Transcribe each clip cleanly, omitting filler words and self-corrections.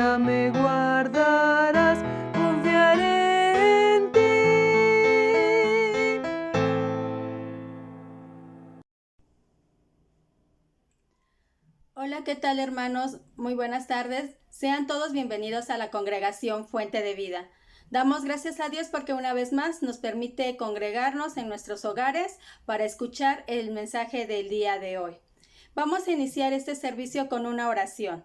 guía me guardarás, confiaré en ti. Hola, ¿qué tal, hermanos? Muy buenas tardes. Sean todos bienvenidos a la congregación Fuente de Vida. Damos gracias a Dios porque una vez más nos permite congregarnos en nuestros hogares para escuchar el mensaje del día de hoy. Vamos a iniciar este servicio con una oración.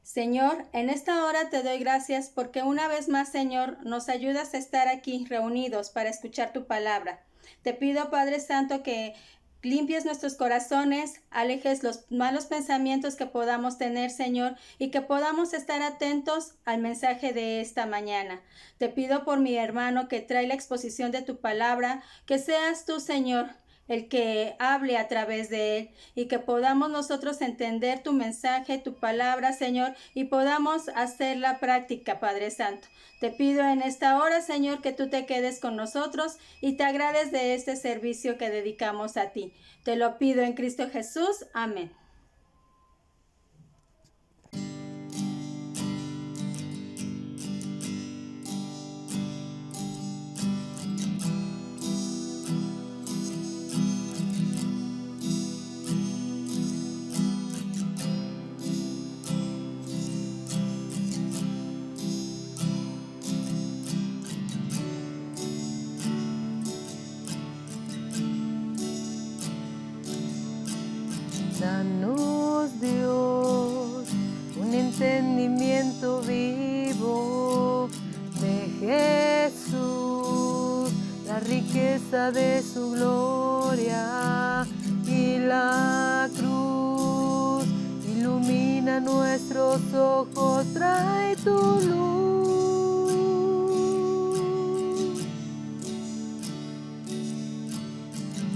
Señor, en esta hora te doy gracias porque una vez más, Señor, nos ayudas a estar aquí reunidos para escuchar tu palabra. Te pido, Padre Santo, que limpies nuestros corazones, alejes los malos pensamientos que podamos tener, Señor, y que podamos estar atentos al mensaje de esta mañana. Te pido por mi hermano que trae la exposición de tu palabra, que seas tú, Señor, el que hable a través de él y que podamos nosotros entender tu mensaje, tu palabra, Señor, y podamos hacer la práctica, Padre Santo. Te pido en esta hora, Señor, que tú te quedes con nosotros y te agrades de este servicio que dedicamos a ti. Te lo pido en Cristo Jesús. Amén. Danos, Dios, un entendimiento vivo de Jesús, la riqueza de su gloria y la cruz. Ilumina nuestros ojos, trae tu luz.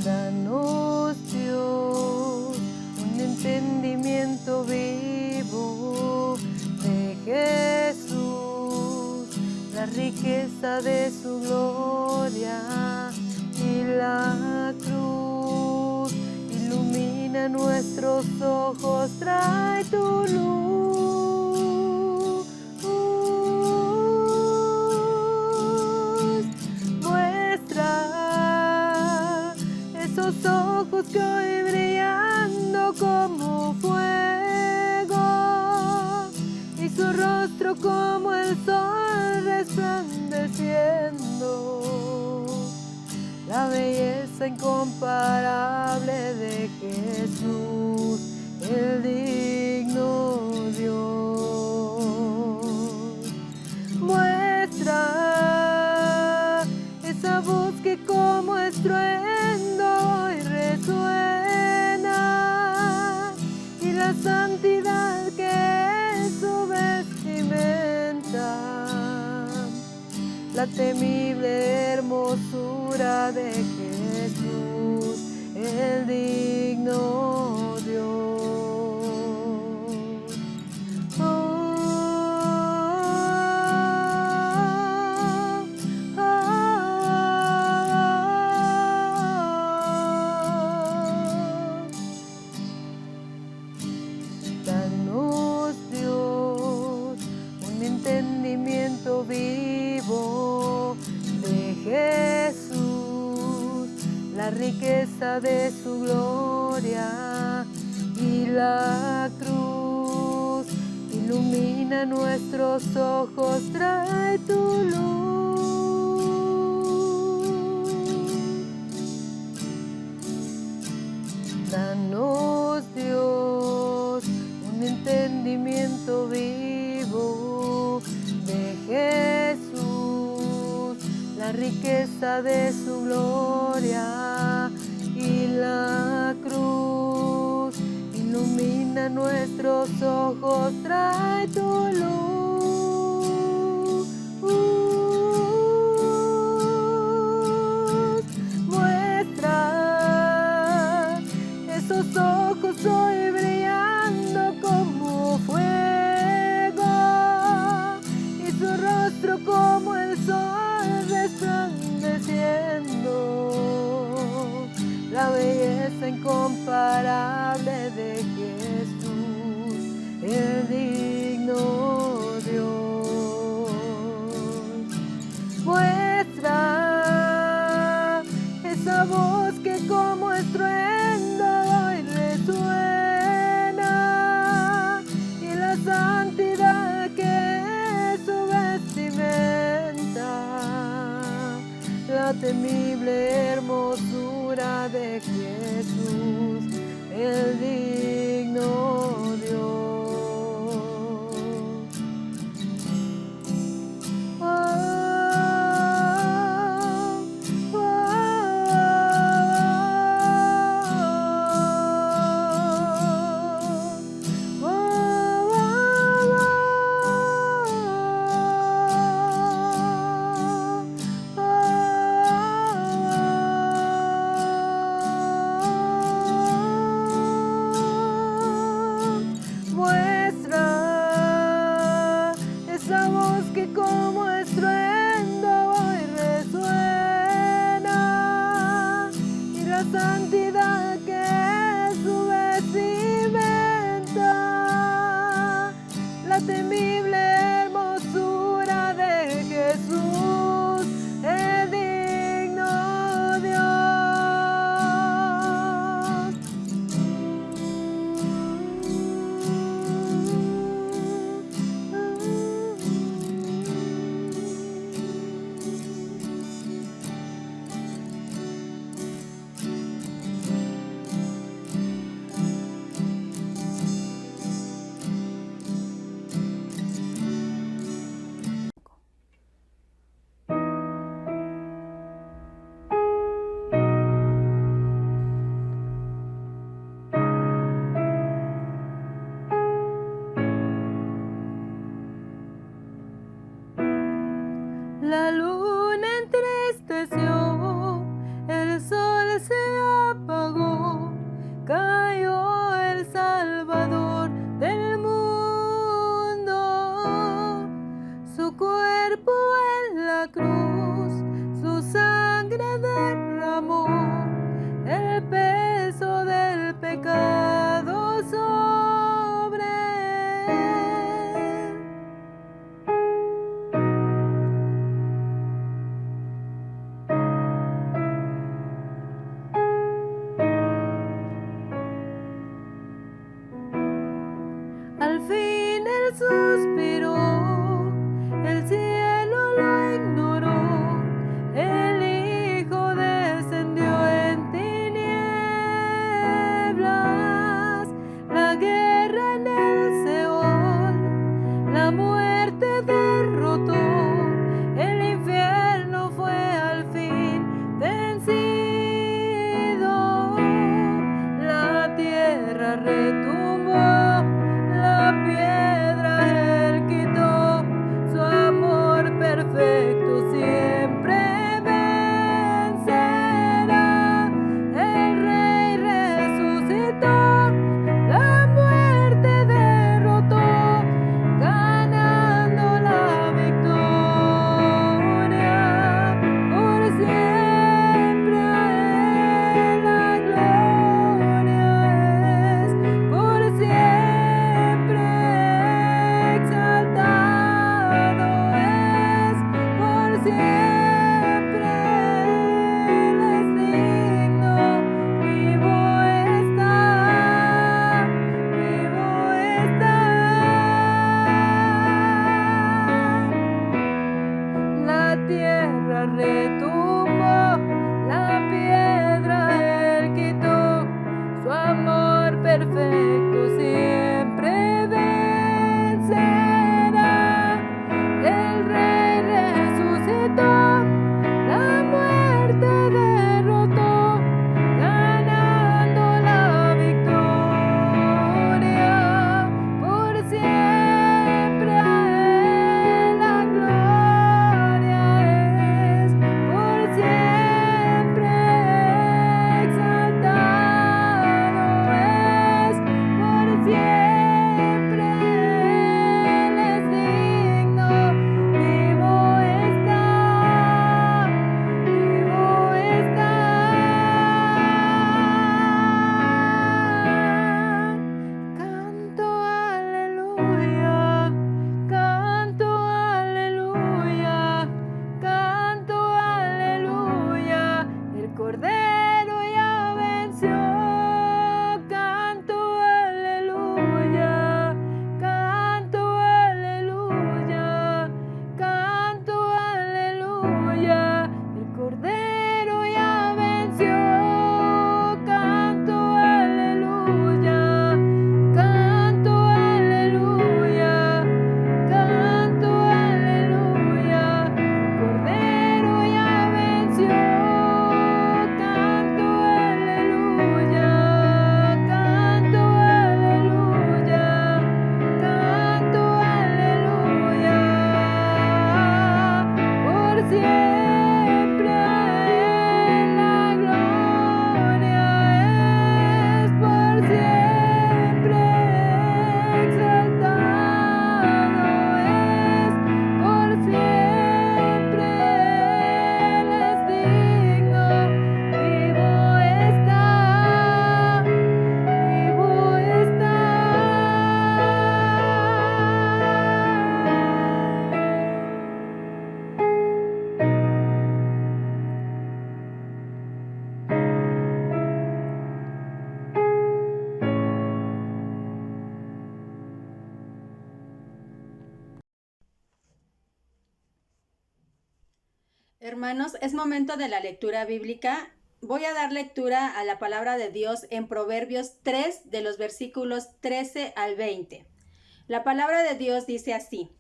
Danos, Dios, un entendimiento vivo de Jesús, la riqueza de su gloria y la cruz. Ilumina nuestros ojos, trae tu luz. Muestra esos ojos que hoy brillando como fuego y su rostro como el sol resplandeciendo, la belleza incomparable de Jesús, el digno Dios. Muestra esa voz que como estruendo hoy resuena y la santidad que es su vestimenta, la temible hermosura de Jesús, el digno Dios. Danos, Dios, un entendimiento vivo de Jesús, la riqueza de su gloria y la cruz. Ilumina nuestros ojos, trae tu luz. Danos, Dios, un entendimiento vivo de Jesús, la riqueza de su gloria y la cruz. Ilumina nuestros ojos, trae tu luz. Muestra esos ojos hoy brillando como fuego y su rostro como el sol resplandeciendo, la belleza incomparable de Jesús, el suspiró, el cielo lo ignoró, el Hijo descendió en tinieblas, la guerra en el Seol, la muerte derrotó, el infierno fue al fin vencido, la tierra retumbó, la piedra él quitó, su amor perfecto siempre vencerá, el Rey resucitó, la muerte derrotó, ganando la victoria, por siempre a él la gloria es, por siempre exaltado es, por siempre él es digno, vivo está, vivo está. La tierra retumbó, la piedra él quitó, su amor perfecto siempre vencerá, el Rey resucitó, la muerte derrotó, ganando la victoria, por siempre a él la gloria es, por siempre exaltado es, por siempre él es digno, vivo está, vivo está. Canto aleluya, canto aleluya, canto aleluya, el Cordero ya venció, canto aleluya, canto aleluya, canto aleluya, el Cordero ya venció, canto aleluya, canto aleluya, canto aleluya, el Cordero ya venció, canto aleluya, canto aleluya, canto aleluya, por siempre a él la gloria es, por siempre exaltado es, por siempre él es digno, vivo está, vivo está. Hermanos, es momento de la lectura bíblica. Voy a dar lectura a la palabra de Dios en Proverbios 3, de los versículos 13 al 20. La palabra de Dios dice así: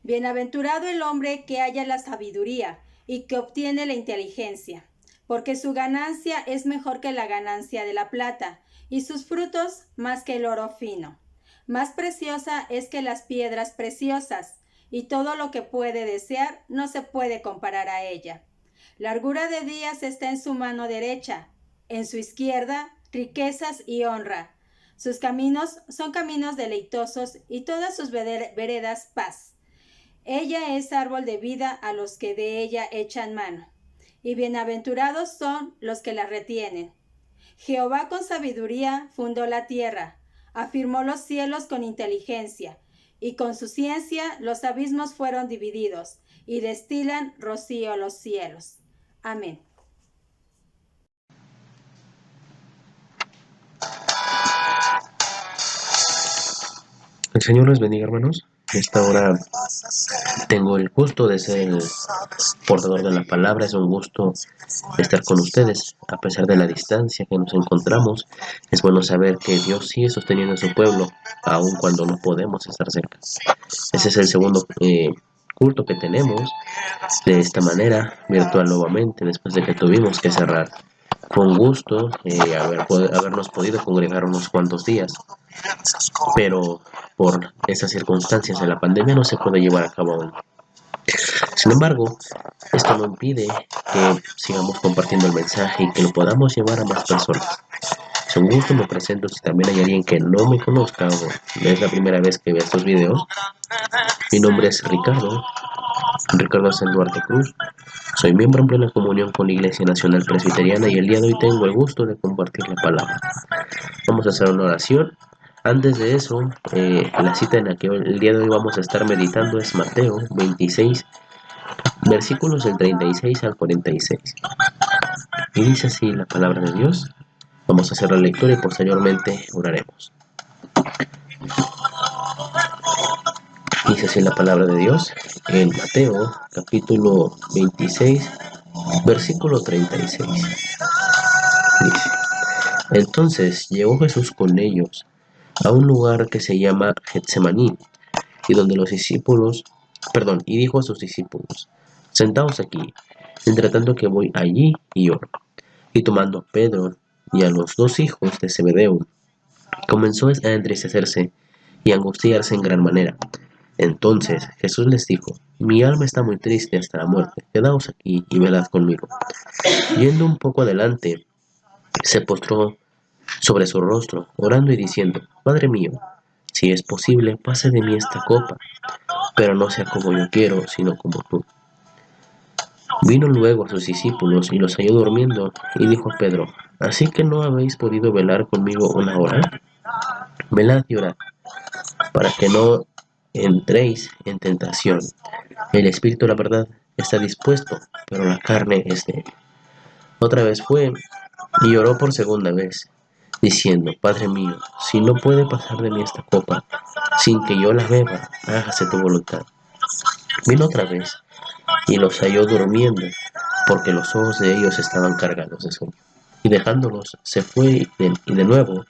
Bienaventurado el hombre que halla la sabiduría y que obtiene la inteligencia, porque su ganancia es mejor que la ganancia de la plata, y sus frutos más que el oro fino. Más preciosa es que las piedras preciosas, y todo lo que puede desear no se puede comparar a ella. Largura de días está en su mano derecha, en su izquierda riquezas y honra. Sus caminos son caminos deleitosos y todas sus veredas paz. Ella es árbol de vida a los que de ella echan mano, y bienaventurados son los que la retienen. Jehová con sabiduría fundó la tierra, afirmó los cielos con inteligencia, y con su ciencia los abismos fueron divididos, y destilan rocío los cielos. Amén. El Señor les bendiga, hermanos. esta hora tengo el gusto de ser el portador de la palabra. Es un gusto estar con ustedes a pesar de la distancia que nos encontramos. Es bueno saber que Dios sigue sosteniendo a su pueblo aun cuando no podemos estar cerca. Ese es el segundo culto que tenemos de esta manera, virtual nuevamente, después de que tuvimos que cerrar. Fue un gusto habernos podido congregar unos cuantos días, pero por esas circunstancias de la pandemia no se puede llevar a cabo aún. Sin embargo, esto no impide que sigamos compartiendo el mensaje y que lo podamos llevar a más personas. Es un gusto, me presento. Si también hay alguien que no me conozca o es la primera vez que ve estos videos, mi nombre es Ricardo San Duarte Cruz. Soy miembro en plena comunión con la Iglesia Nacional Presbiteriana y el día de hoy tengo el gusto de compartir la palabra. Vamos a hacer una oración. Antes de eso, la cita en la que el día de hoy vamos a estar meditando es Mateo 26, versículos del 36 al 46. Y dice así la palabra de Dios. Vamos a hacer la lectura y posteriormente oraremos. Dice así la palabra de Dios en Mateo capítulo 26, versículo 36. Dice: Entonces llegó Jesús con ellos a un lugar que se llama Getsemaní, y dijo a sus discípulos: Sentaos aquí, entre tanto que voy allí y oro. Y tomando a Pedro y a los dos hijos de Zebedeo, comenzó a entristecerse y a angustiarse en gran manera. Entonces Jesús les dijo: Mi alma está muy triste hasta la muerte, quedaos aquí y velad conmigo. Yendo un poco adelante, se postró sobre su rostro, orando y diciendo: Padre mío, si es posible, pase de mí esta copa, pero no sea como yo quiero, sino como tú. Vino luego a sus discípulos y los halló durmiendo, y dijo a Pedro: ¿Así que no habéis podido velar conmigo una hora? Velad y orad, para que no entréis en tentación. El espíritu, la verdad, está dispuesto, pero la carne es débil. Otra vez fue y oró por segunda vez, diciendo: Padre mío, si no puede pasar de mí esta copa, sin que yo la beba, hágase tu voluntad. Vino otra vez y los halló durmiendo, porque los ojos de ellos estaban cargados de sueño. Y dejándolos, se fue y de nuevo,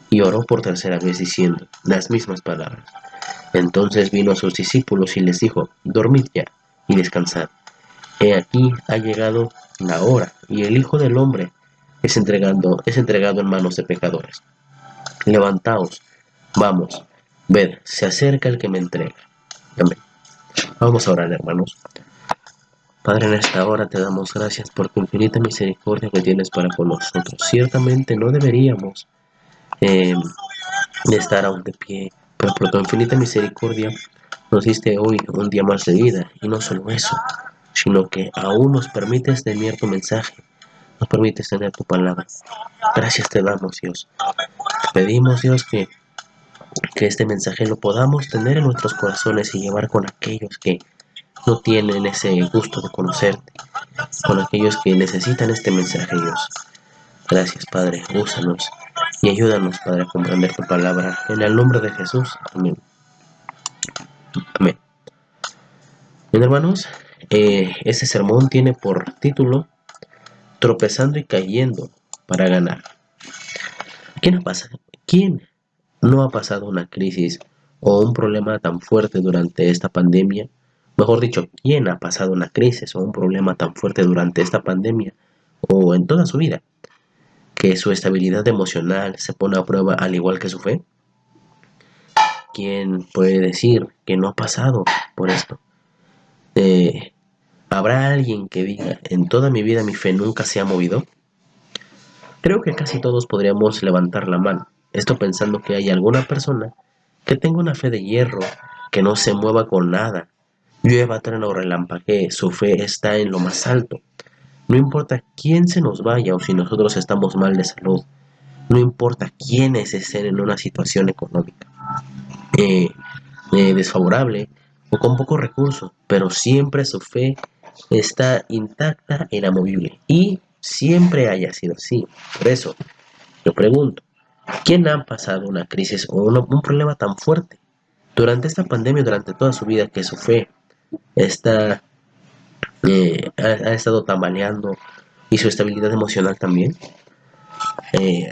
y oró por tercera vez, diciendo las mismas palabras. Entonces vino a sus discípulos y les dijo: Dormid ya y descansad. He aquí ha llegado la hora, y el Hijo del Hombre es entregado en manos de pecadores. Levantaos, vamos, ved, se acerca el que me entrega. Amén. Vamos a orar, hermanos. Padre, en esta hora te damos gracias por tu infinita misericordia que tienes para con nosotros. Ciertamente no deberíamos de estar aún de pie, pero por tu infinita misericordia nos diste hoy un día más de vida, y no solo eso, sino que aún nos permites tener tu mensaje, nos permites tener tu palabra. Gracias te damos, Dios. Te pedimos, Dios, que este mensaje lo podamos tener en nuestros corazones y llevar con aquellos que no tienen ese gusto de conocerte, con aquellos que necesitan este mensaje, Dios. Gracias, Padre, úsanos y ayúdanos, Padre, a comprender tu palabra. En el nombre de Jesús, amén. Amén. Bien, hermanos, este sermón tiene por título Tropezando y cayendo para ganar. ¿Quién no ha pasado una crisis o un problema tan fuerte durante esta pandemia? Mejor dicho, ¿quién ha pasado una crisis o un problema tan fuerte durante esta pandemia o en toda su vida, que su estabilidad emocional se pone a prueba al igual que su fe? ¿Quién puede decir que no ha pasado por esto? ¿Habrá alguien que diga: en toda mi vida mi fe nunca se ha movido? Creo que casi todos podríamos levantar la mano, esto pensando que hay alguna persona que tenga una fe de hierro, que no se mueva con nada. Llueva, truene o relampaguee, su fe está en lo más alto. No importa quién se nos vaya o si nosotros estamos mal de salud. No importa quiénes estén en una situación económica desfavorable o con pocos recursos, pero siempre su fe está intacta e inamovible, y siempre haya sido así. Por eso yo pregunto: ¿quién ha pasado una crisis o un problema tan fuerte Durante esta pandemia, durante toda su vida, que su fe está, ha estado tambaleando y su estabilidad emocional también,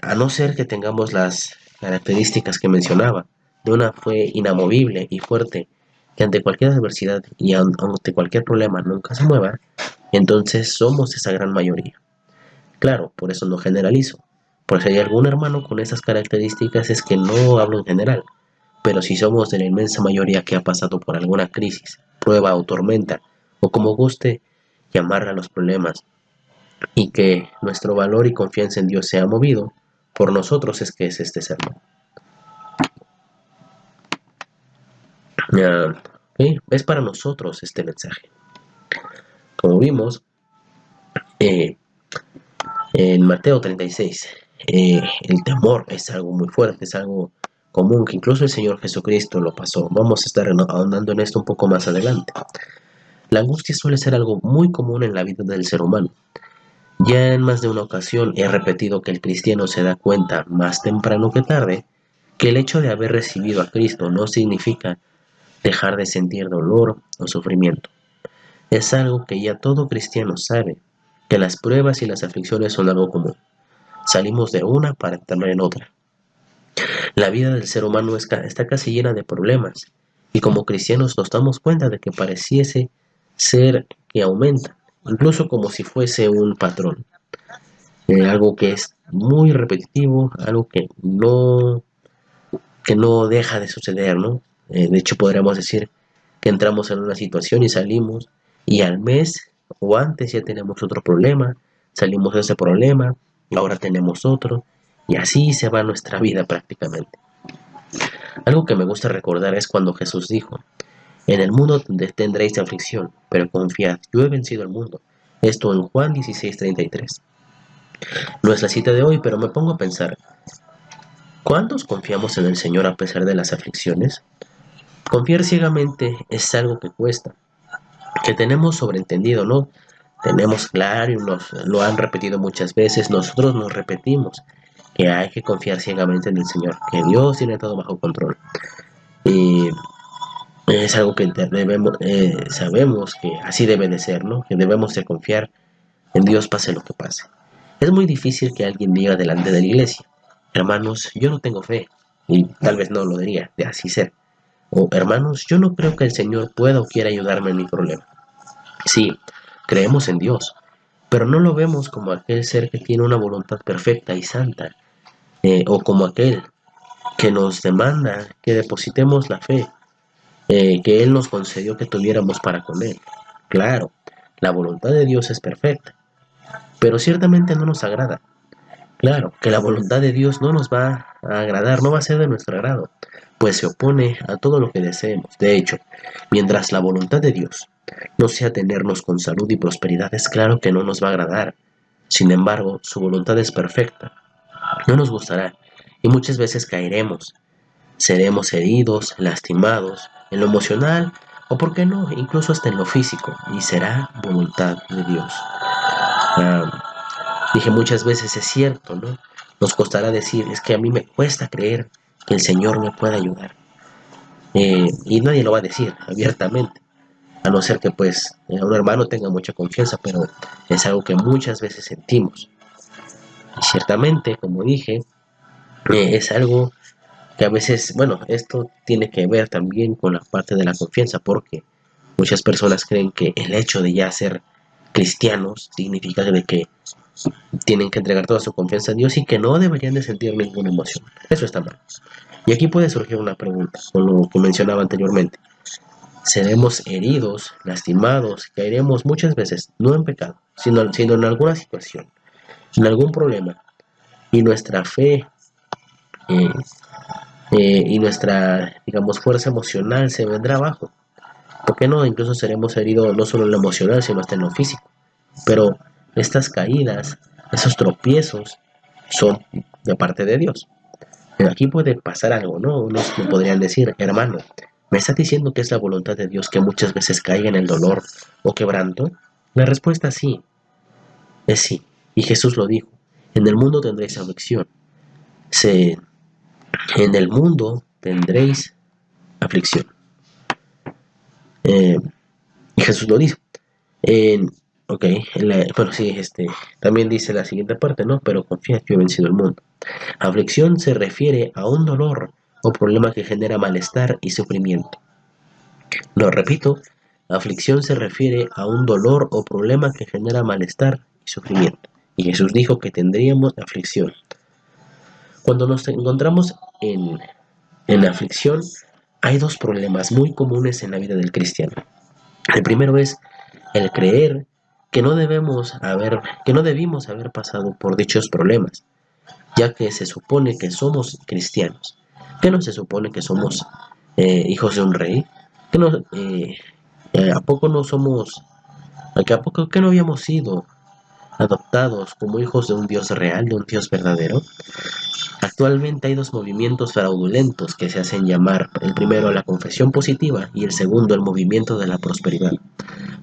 a no ser que tengamos las características que mencionaba, de una fe inamovible y fuerte, que ante cualquier adversidad y ante cualquier problema nunca se mueva, entonces somos esa gran mayoría. Claro, por eso no generalizo. Por si hay algún hermano con esas características es que no hablo en general, pero si somos de la inmensa mayoría que ha pasado por alguna crisis, prueba o tormenta, o como guste llamarle a los problemas, y que nuestro valor y confianza en Dios se ha movido, por nosotros es que es este sermón. Es para nosotros este mensaje. Como vimos en Mateo 36, el temor es algo muy fuerte, es algo común que incluso el Señor Jesucristo lo pasó. Vamos a estar ahondando en esto un poco más adelante. La angustia suele ser algo muy común en la vida del ser humano. Ya en más de una ocasión he repetido que el cristiano se da cuenta más temprano que tarde que el hecho de haber recibido a Cristo no significa dejar de sentir dolor o sufrimiento. Es algo que ya todo cristiano sabe, que las pruebas y las aflicciones son algo común. Salimos de una para entrar en otra. La vida del ser humano está casi llena de problemas, y como cristianos nos damos cuenta de que pareciese ser que aumenta, incluso como si fuese un patrón. Algo que es muy repetitivo, algo que no deja de suceder, ¿no? De hecho, podríamos decir que entramos en una situación y salimos, y al mes o antes ya tenemos otro problema, salimos de ese problema, ahora tenemos otro, y así se va nuestra vida prácticamente. Algo que me gusta recordar es cuando Jesús dijo: en el mundo tendréis aflicción, pero confiad, yo he vencido el mundo. Esto en Juan 16:33. No es la cita de hoy, pero me pongo a pensar, ¿cuántos confiamos en el Señor a pesar de las aflicciones? Confiar ciegamente es algo que cuesta, que tenemos sobreentendido, ¿no? Tenemos claro y nos lo han repetido muchas veces, nosotros nos repetimos que hay que confiar ciegamente en el Señor, que Dios tiene todo bajo control. Y es algo que sabemos que así debe de ser, ¿no? Que debemos de confiar en Dios pase lo que pase. Es muy difícil que alguien diga delante de la iglesia: hermanos, yo no tengo fe, y tal vez no lo diría de así ser. O hermanos, yo no creo que el Señor pueda o quiera ayudarme en mi problema. Sí, creemos en Dios, pero no lo vemos como aquel ser que tiene una voluntad perfecta y santa, o como aquel que nos demanda que depositemos la fe que Él nos concedió que tuviéramos para con Él. Claro, la voluntad de Dios es perfecta, pero ciertamente no nos agrada. Claro, que la voluntad de Dios no nos va a agradar, no va a ser de nuestro agrado, pues se opone a todo lo que deseemos. De hecho, mientras la voluntad de Dios no sea tenernos con salud y prosperidad, es claro que no nos va a agradar. Sin embargo, su voluntad es perfecta, no nos gustará, y muchas veces caeremos, seremos heridos, lastimados, en lo emocional, o por qué no, incluso hasta en lo físico, y será voluntad de Dios. Dije muchas veces, es cierto, ¿no? Nos costará decir, es que a mí me cuesta creer que el Señor me pueda ayudar. Y nadie lo va a decir abiertamente, a no ser que pues un hermano tenga mucha confianza, pero es algo que muchas veces sentimos. Y ciertamente, como dije, es algo que a veces, bueno, esto tiene que ver también con la parte de la confianza, porque muchas personas creen que el hecho de ya ser cristianos significa de que tienen que entregar toda su confianza a Dios y que no deberían de sentir ninguna emoción. Eso está mal. Y aquí puede surgir una pregunta, con lo que mencionaba anteriormente. Seremos heridos, lastimados, caeremos muchas veces, no en pecado, sino en alguna situación, en algún problema. Y nuestra fe eh, y nuestra, digamos, fuerza emocional se vendrá abajo. ¿Por qué no? Incluso seremos heridos no solo en lo emocional, sino hasta en lo físico. Pero estas caídas, esos tropiezos, son de parte de Dios. Pero aquí puede pasar algo, ¿no? Unos me podrían decir, hermano, ¿me estás diciendo que es la voluntad de Dios que muchas veces caiga en el dolor o quebranto? La respuesta sí, es sí. Y Jesús lo dijo, en el mundo tendréis aflicción. En el mundo tendréis aflicción. Y Jesús lo dice. Bueno, sí, también dice la siguiente parte, ¿no? Pero confía, yo he vencido el mundo. Aflicción se refiere a un dolor o problema que genera malestar y sufrimiento. Lo repito, aflicción se refiere a un dolor o problema que genera malestar y sufrimiento. Y Jesús dijo que tendríamos aflicción. Cuando nos encontramos en aflicción, hay dos problemas muy comunes en la vida del cristiano. El primero es el creer que no debimos haber pasado por dichos problemas, ya que se supone que somos cristianos, que no se supone que somos hijos de un rey, que no, a poco no somos, a poco que no habíamos sido adoptados como hijos de un Dios real, de un Dios verdadero. Actualmente hay dos movimientos fraudulentos que se hacen llamar, el primero la confesión positiva y el segundo el movimiento de la prosperidad,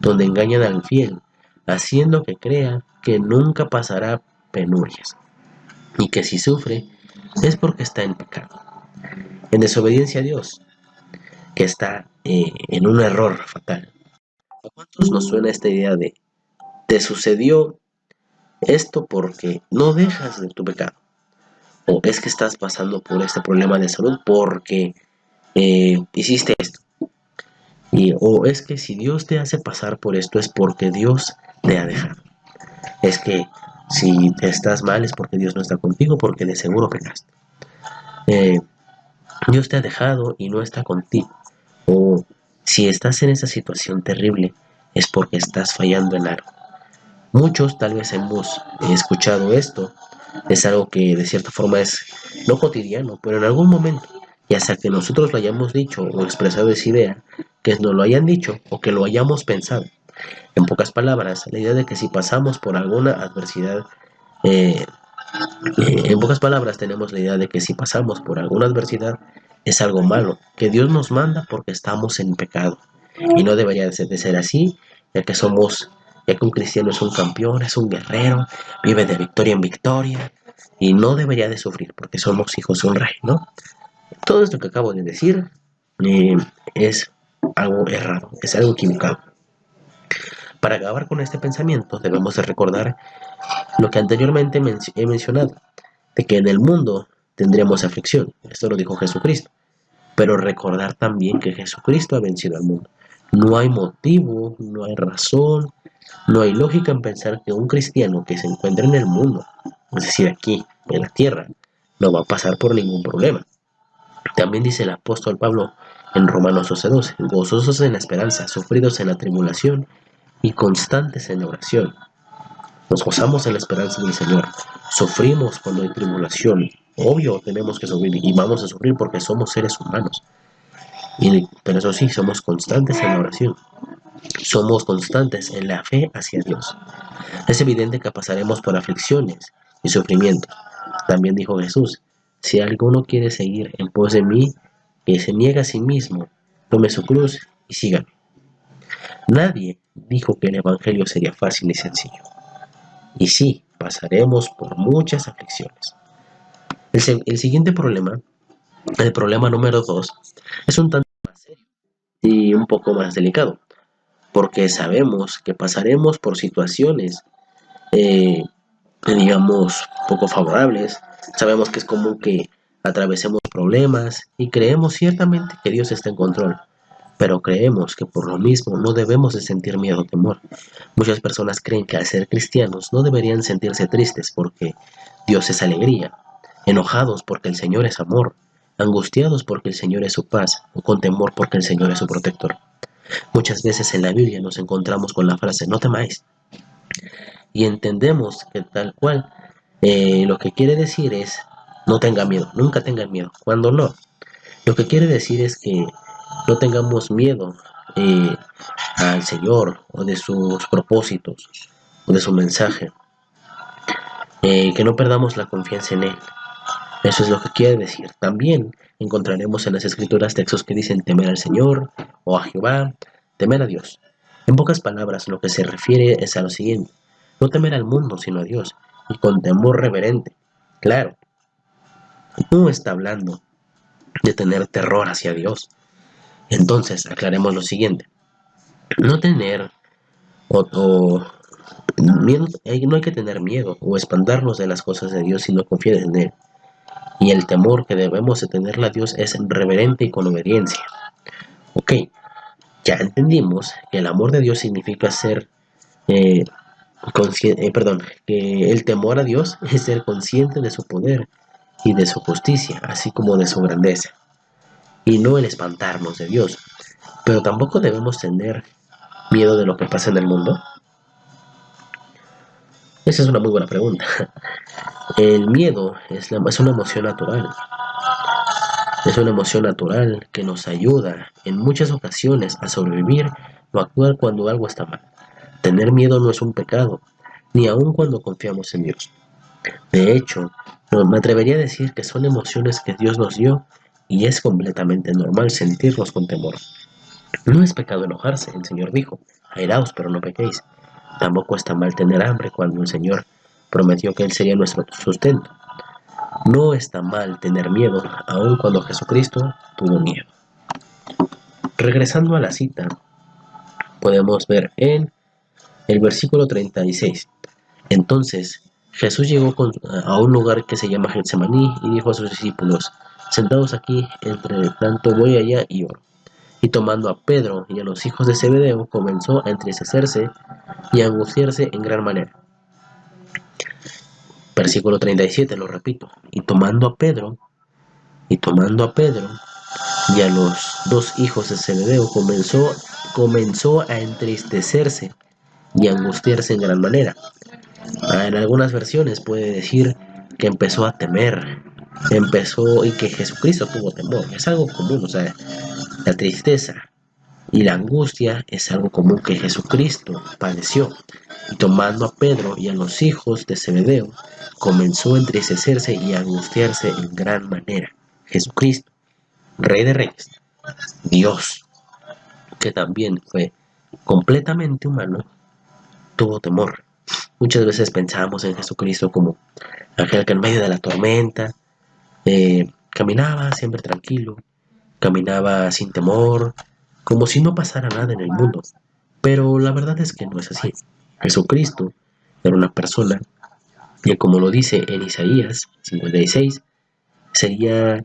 donde engañan al fiel, haciendo que crea que nunca pasará penurias y que si sufre es porque está en pecado, en desobediencia a Dios, que está en un error fatal. ¿A cuántos nos suena esta idea de te sucedió esto porque no dejas de tu pecado? O es que estás pasando por este problema de salud porque hiciste esto. O es que si Dios te hace pasar por esto es porque Dios te ha dejado. Es que si te estás mal es porque Dios no está contigo, porque de seguro pecaste. Dios te ha dejado y no está contigo. O si estás en esa situación terrible es porque estás fallando en algo. Muchos tal vez hemos escuchado esto. Es algo que de cierta forma es no cotidiano, pero en algún momento, ya sea que nosotros lo hayamos dicho o expresado esa idea, que nos lo hayan dicho o que lo hayamos pensado. En pocas palabras, la idea de que si pasamos por alguna adversidad, en pocas palabras tenemos la idea de que si pasamos por alguna adversidad es algo malo, que Dios nos manda porque estamos en pecado. Y no debería de ser así, ya que un cristiano es un campeón, es un guerrero, vive de victoria en victoria, y no debería de sufrir porque somos hijos de un rey, ¿no? Todo esto que acabo de decir es algo errado, es algo equivocado. Para acabar con este pensamiento debemos de recordar lo que anteriormente he mencionado, de que en el mundo tendremos aflicción. Esto lo dijo Jesucristo. Pero recordar también que Jesucristo ha vencido al mundo. No hay motivo, no hay razón, no hay lógica en pensar que un cristiano que se encuentra en el mundo, es decir, aquí, en la tierra, no va a pasar por ningún problema. También dice el apóstol Pablo en Romanos 12:12, gozosos en la esperanza, sufridos en la tribulación y constantes en la oración. Nos gozamos en la esperanza del Señor, sufrimos cuando hay tribulación. Obvio, tenemos que sufrir y vamos a sufrir porque somos seres humanos. Pero eso sí, somos constantes en la oración. Somos constantes en la fe hacia Dios. Es evidente que pasaremos por aflicciones y sufrimientos. También dijo Jesús, si alguno quiere seguir en pos de mí, que se niegue a sí mismo, tome su cruz y sígame. Nadie dijo que el Evangelio sería fácil y sencillo. Y sí, pasaremos por muchas aflicciones. El siguiente problema, el problema número 2, es un tanto más serio y un poco más delicado, porque sabemos que pasaremos por situaciones, digamos, poco favorables. Sabemos que es común que atravesemos problemas y creemos ciertamente que Dios está en control, pero creemos que por lo mismo no debemos de sentir miedo o temor. Muchas personas creen que al ser cristianos no deberían sentirse tristes porque Dios es alegría, enojados porque el Señor es amor, angustiados porque el Señor es su paz o con temor porque el Señor es su protector. Muchas veces en la Biblia nos encontramos con la frase no temáis y entendemos que tal cual lo que quiere decir es no tenga miedo, nunca tengan miedo, cuando no. Lo que quiere decir es que no tengamos miedo al Señor o de sus propósitos o de su mensaje, que no perdamos la confianza en Él. Eso es lo que quiere decir. También encontraremos en las Escrituras textos que dicen temer al Señor o a Jehová, temer a Dios. En pocas palabras, lo que se refiere es a lo siguiente: no temer al mundo, sino a Dios, y con temor reverente. Claro, no está hablando de tener terror hacia Dios, Entonces, aclaremos lo siguiente. No tener o miedo, no hay que tener miedo o espantarnos de las cosas de Dios, sino confiar en Él. Y el temor que debemos de tenerle a Dios es reverente y con obediencia. Ok, ya entendimos que el amor de Dios significa ser eh, que el temor a Dios es ser consciente de su poder y de su justicia, así como de su grandeza, y no el espantarnos de Dios. Pero tampoco debemos tener miedo de lo que pasa en el mundo. Esa es una muy buena pregunta. El miedo es una emoción natural. Es una emoción natural que nos ayuda en muchas ocasiones a sobrevivir o actuar cuando algo está mal. Tener miedo no es un pecado, ni aun cuando confiamos en Dios. De hecho, no, me atrevería a decir que son emociones que Dios nos dio y es completamente normal sentirlos con temor. No es pecado enojarse, el Señor dijo, airaos pero no pequéis. Tampoco está mal tener hambre cuando el Señor prometió que Él sería nuestro sustento. No está mal tener miedo, aun cuando Jesucristo tuvo miedo. Regresando a la cita, podemos ver en el versículo 36. Entonces Jesús llegó a un lugar que se llama Getsemaní y dijo a sus discípulos, sentados aquí, entre tanto voy allá y oro. Y tomando a Pedro y a los hijos de Zebedeo, comenzó a entristecerse y a angustiarse en gran manera. Versículo 37, lo repito. Y tomando a Pedro y a los dos hijos de Zebedeo, comenzó a entristecerse y a angustiarse en gran manera. En algunas versiones puede decir que empezó a temer, y que Jesucristo tuvo temor. Es algo común, o sea, la tristeza y la angustia es algo común que Jesucristo padeció. Y tomando a Pedro y a los hijos de Zebedeo, comenzó a entristecerse y a angustiarse en gran manera. Jesucristo, Rey de Reyes, Dios, que también fue completamente humano, tuvo temor. Muchas veces pensamos en Jesucristo como aquel que en medio de la tormenta caminaba siempre tranquilo, caminaba sin temor, como si no pasara nada en el mundo. Pero la verdad es que no es así. Jesucristo era una persona que, como lo dice en Isaías 56, sería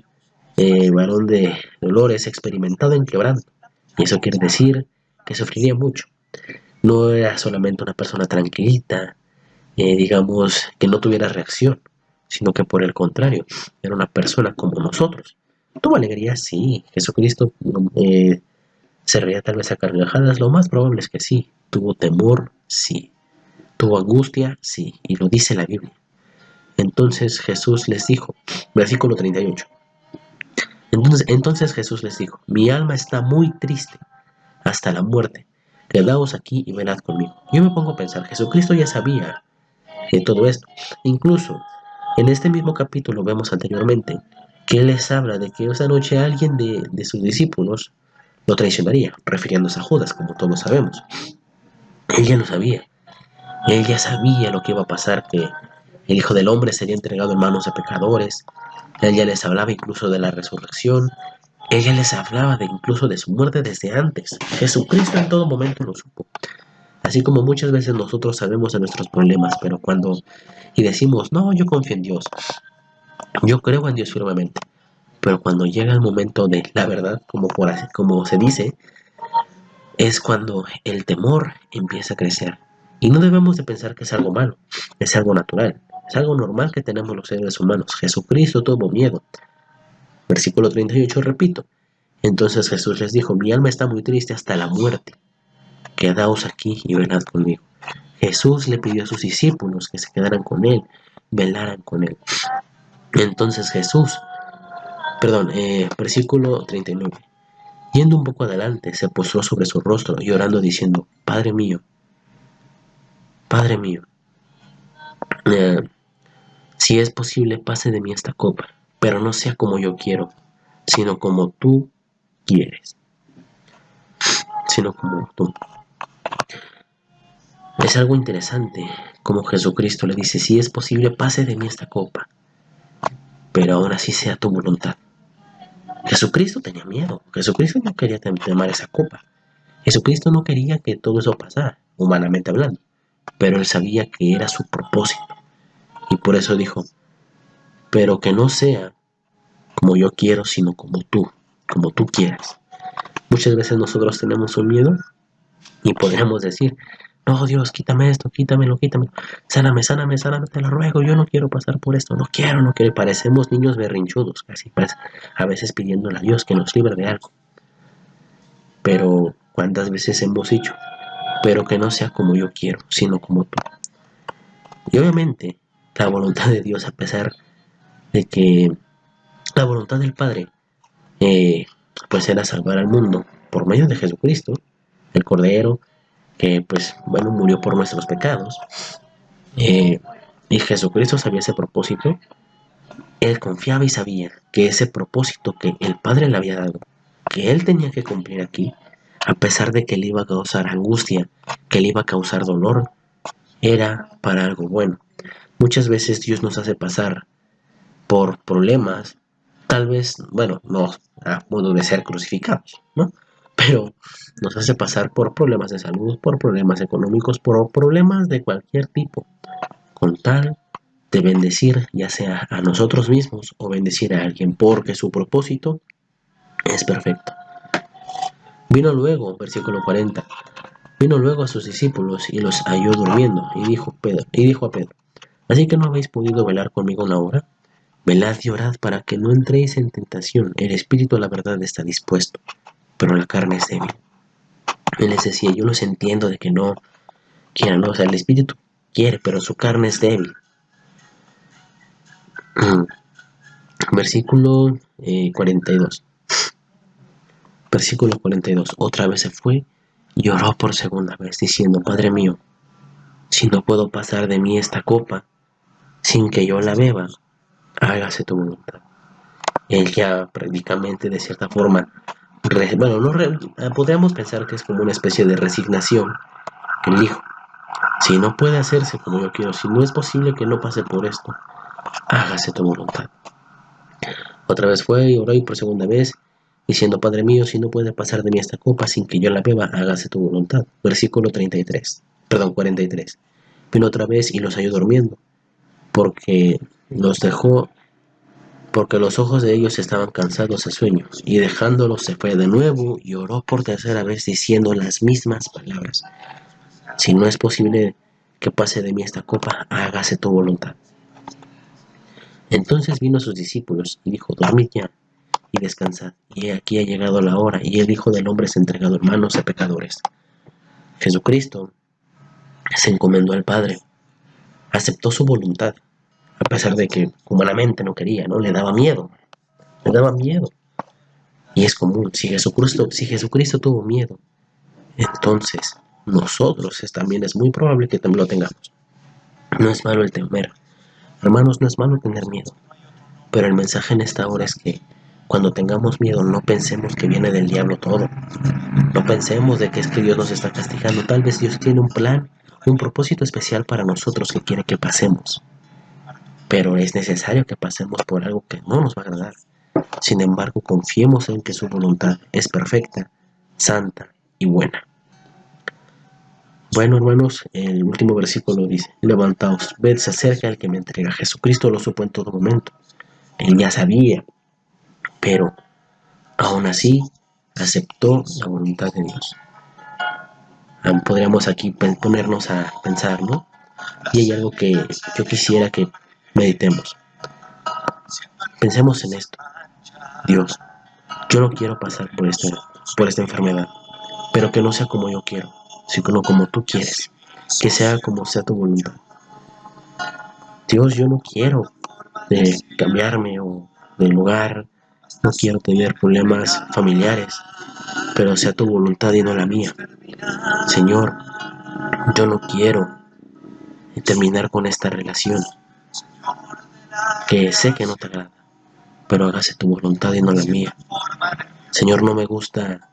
varón de dolores, experimentado en quebranto. Y eso quiere decir que sufriría mucho. No era solamente una persona tranquilita, digamos, que no tuviera reacción, sino que por el contrario, era una persona como nosotros. ¿Tuvo alegría? Sí. Jesucristo se reía tal vez a carcajadas, lo más probable es que sí. ¿Tuvo temor? Sí. ¿Tuvo angustia? Sí. Y lo dice la Biblia. Entonces Jesús les dijo, versículo 38. Entonces Jesús les dijo, mi alma está muy triste hasta la muerte. Quedaos aquí y velad conmigo. Yo me pongo a pensar, Jesucristo ya sabía todo esto. Incluso en este mismo capítulo vemos anteriormente que Él les habla de que esa noche alguien de sus discípulos lo traicionaría, refiriéndose a Judas, como todos sabemos. Él ya lo sabía. Él ya sabía lo que iba a pasar, que el Hijo del Hombre sería entregado en manos de pecadores. Él ya les hablaba incluso de la resurrección. Él ya les hablaba incluso de su muerte desde antes. Jesucristo en todo momento lo supo. Así como muchas veces nosotros sabemos de nuestros problemas, pero y decimos, no, yo confío en Dios, yo creo en Dios firmemente, pero cuando llega el momento de la verdad, como se dice, es cuando el temor empieza a crecer. Y no debemos de pensar que es algo malo, es algo natural, es algo normal que tenemos los seres humanos. Jesucristo tuvo miedo. Versículo 38, repito. Entonces Jesús les dijo, mi alma está muy triste hasta la muerte. Quedaos aquí y velad conmigo. Jesús le pidió a sus discípulos que se quedaran con él, velaran con él. Entonces versículo 39. Yendo un poco adelante, se postró sobre su rostro, llorando, diciendo, Padre mío, si es posible, pase de mí esta copa, pero no sea como yo quiero, sino como tú quieres. Sino como tú. Es algo interesante como Jesucristo le dice, si es posible, pase de mí esta copa, pero aún así sea tu voluntad. Jesucristo tenía miedo. Jesucristo no quería tomar esa copa. Jesucristo no quería que todo eso pasara, humanamente hablando. Pero él sabía que era su propósito. Y por eso dijo, pero que no sea como yo quiero, sino como tú quieras. Muchas veces nosotros tenemos un miedo y podríamos decir, no, Dios, quítame esto, quítamelo, quítamelo. Sáname, sáname, sáname, te lo ruego, yo no quiero pasar por esto, no quiero, no quiero. Parecemos niños berrinchudos, casi, a veces pidiéndole a Dios que nos libre de algo. Pero, ¿cuántas veces hemos dicho? Pero que no sea como yo quiero, sino como tú. Y obviamente, la voluntad de Dios, a pesar de que la voluntad del Padre, pues era salvar al mundo por medio de Jesucristo, el Cordero, que pues bueno, murió por nuestros pecados, eh, y Jesucristo sabía ese propósito. Él confiaba y sabía que ese propósito que el Padre le había dado, que él tenía que cumplir aquí, a pesar de que le iba a causar angustia, que le iba a causar dolor, era para algo bueno. Muchas veces Dios nos hace pasar por problemas, tal vez, bueno, no a modo de ser crucificados, ¿no? Pero nos hace pasar por problemas de salud, por problemas económicos, por problemas de cualquier tipo, con tal de bendecir ya sea a nosotros mismos o bendecir a alguien, porque su propósito es perfecto. Vino luego, versículo 40, vino luego a sus discípulos y los halló durmiendo, y dijo a Pedro, ¿así que no habéis podido velar conmigo una hora? Velad y orad para que no entréis en tentación. El espíritu, la verdad, está dispuesto, pero la carne es débil. Él les decía, yo los entiendo de que no quieran, ¿no? O sea, el espíritu quiere, pero su carne es débil. Versículo 42. Versículo 42. Otra vez se fue y oró por segunda vez, diciendo, Padre mío, si no puedo pasar de mí esta copa sin que yo la beba, hágase tu voluntad. Él ya prácticamente, de cierta forma, bueno, podríamos pensar que es como una especie de resignación que él dijo, si no puede hacerse como yo quiero, si no es posible que no pase por esto, hágase tu voluntad. Otra vez fue y oró y por segunda vez, diciendo, Padre mío, si no puede pasar de mí esta copa sin que yo la beba, hágase tu voluntad. Versículo 43. Vino otra vez y los halló durmiendo, porque los ojos de ellos estaban cansados de sueño, y dejándolos se fue de nuevo y oró por tercera vez diciendo las mismas palabras. Si no es posible que pase de mí esta copa, hágase tu voluntad. Entonces vino a sus discípulos y dijo, dormid ya y descansad, y aquí ha llegado la hora, y el Hijo del Hombre es entregado en manos de pecadores. Jesucristo se encomendó al Padre, aceptó su voluntad, a pesar de que humanamente no quería, ¿no? Le daba miedo. Y es común, si Jesucristo tuvo miedo, entonces nosotros también es muy probable que también lo tengamos. No es malo el temer, hermanos, no es malo tener miedo, pero el mensaje en esta hora es que cuando tengamos miedo no pensemos que viene del diablo todo, no pensemos de que es que Dios nos está castigando, tal vez Dios tiene un plan, un propósito especial para nosotros que quiere que pasemos, pero es necesario que pasemos por algo que no nos va a agradar. Sin embargo, confiemos en que su voluntad es perfecta, santa y buena. Bueno, hermanos, el último versículo dice, levantaos, ved, se acerca el que me entrega. Jesucristo lo supo en todo momento. Él ya sabía, pero aún así aceptó la voluntad de Dios. Podríamos aquí ponernos a pensar, ¿no? Y hay algo que yo quisiera que meditemos. Pensemos en esto. Dios, yo no quiero pasar por esta enfermedad, pero que no sea como yo quiero, sino como tú quieres, que sea como sea tu voluntad. Dios, yo no quiero cambiarme o de lugar, no quiero tener problemas familiares, pero sea tu voluntad y no la mía. Señor, yo no quiero terminar con esta relación, que sé que no te agrada, pero hágase tu voluntad y no la mía. Señor, no me gusta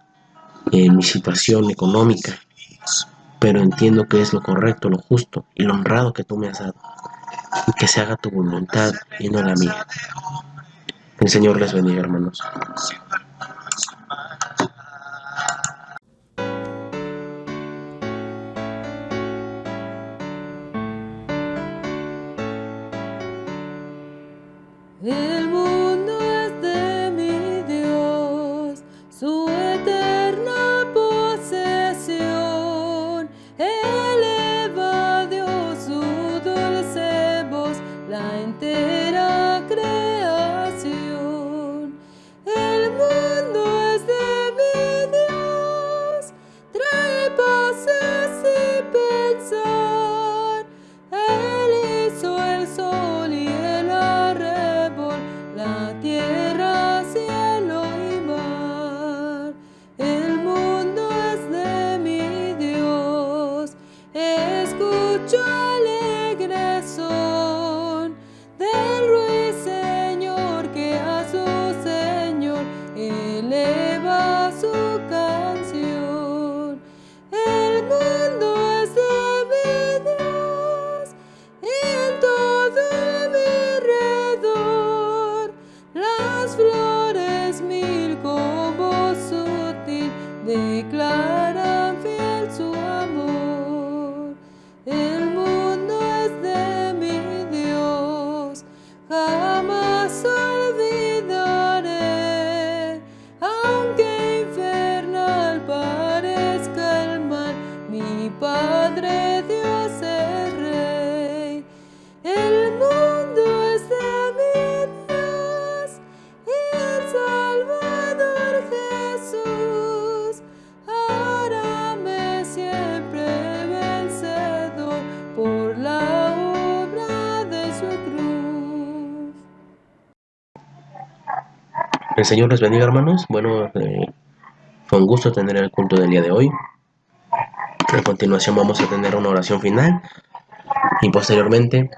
mi situación económica, pero entiendo que es lo correcto, lo justo y lo honrado que tú me has dado, y que se haga tu voluntad y no la mía. El Señor les bendiga, hermanos. El mundo es de mi Dios, su eterna posesión. Eleva Dios su dulce voz, la entera creación. El mundo es de mi Dios, trae paces y pensar. Él hizo el sol y el arrebol, la tierra, cielo y mar. El mundo es de mi Dios, escucho alegre son del ruiseñor que a su Señor eleva su canción. El mundo es de mi Dios y en todo mi alrededor las flores mil con voz sutil declaran fiel su amor. El mundo es de mi Dios, jamás olvidaré, aunque infernal parezca el mal, mi Padre Dios es Rey. El mundo es de mi Dios y el Salvador Jesús háráme siempre vencedor por la obra de su cruz. El Señor les bendiga, hermanos. Bueno, fue un gusto tener el culto del día de hoy. A continuación vamos a tener una oración final y posteriormente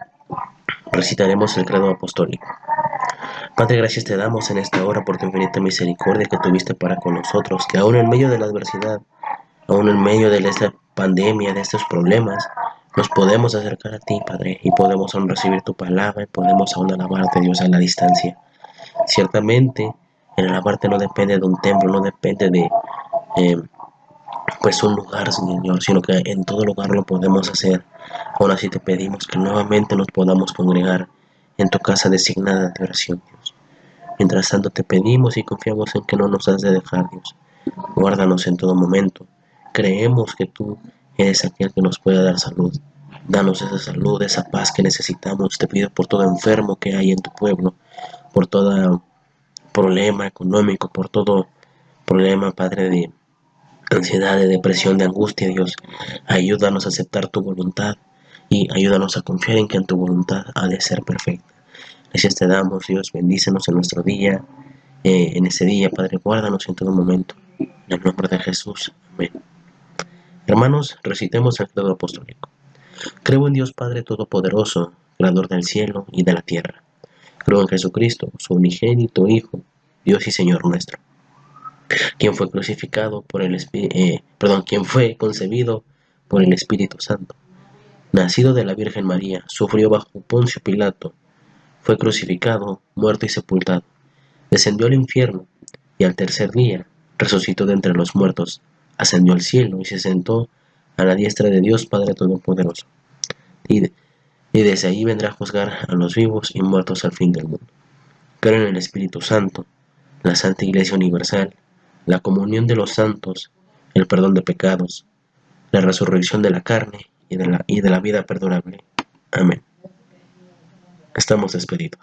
recitaremos el credo apostólico. Padre, gracias te damos en esta hora por tu infinita misericordia que tuviste para con nosotros, que aún en medio de la adversidad, aún en medio de esta pandemia, de estos problemas, nos podemos acercar a ti, Padre, y podemos aún recibir tu palabra y podemos aún alabarte, Dios, a la distancia. Ciertamente, el alabarte no depende de un templo, no depende de pues un lugar, Señor, sino que en todo lugar lo podemos hacer. Aún así te pedimos que nuevamente nos podamos congregar en tu casa designada de oración, Dios. Mientras tanto te pedimos y confiamos en que no nos has de dejar, Dios. Guárdanos en todo momento. Creemos que tú eres aquel que nos puede dar salud. Danos esa salud, esa paz que necesitamos. Te pido por todo enfermo que hay en tu pueblo, por todo problema económico, por todo problema, Padre, de ansiedad, de depresión, de angustia, Dios. Ayúdanos a aceptar tu voluntad y ayúdanos a confiar en que en tu voluntad ha de ser perfecta. Gracias te damos, Dios. Bendícenos en nuestro día, en ese día, Padre. Guárdanos en todo momento. En el nombre de Jesús. Amén. Hermanos, recitemos el credo apostólico. Creo en Dios Padre Todopoderoso, Creador del cielo y de la tierra. Creo en Jesucristo, su unigénito Hijo, Dios y Señor nuestro, quien fue crucificado por el quien fue concebido por el Espíritu Santo, nacido de la Virgen María, sufrió bajo Poncio Pilato, fue crucificado, muerto y sepultado, descendió al infierno y al tercer día resucitó de entre los muertos, ascendió al cielo y se sentó a la diestra de Dios Padre Todopoderoso. Y desde ahí vendrá a juzgar a los vivos y muertos al fin del mundo. Creo en el Espíritu Santo, la Santa Iglesia Universal, la comunión de los santos, el perdón de pecados, la resurrección de la carne y de la vida perdurable. Amén. Estamos despedidos.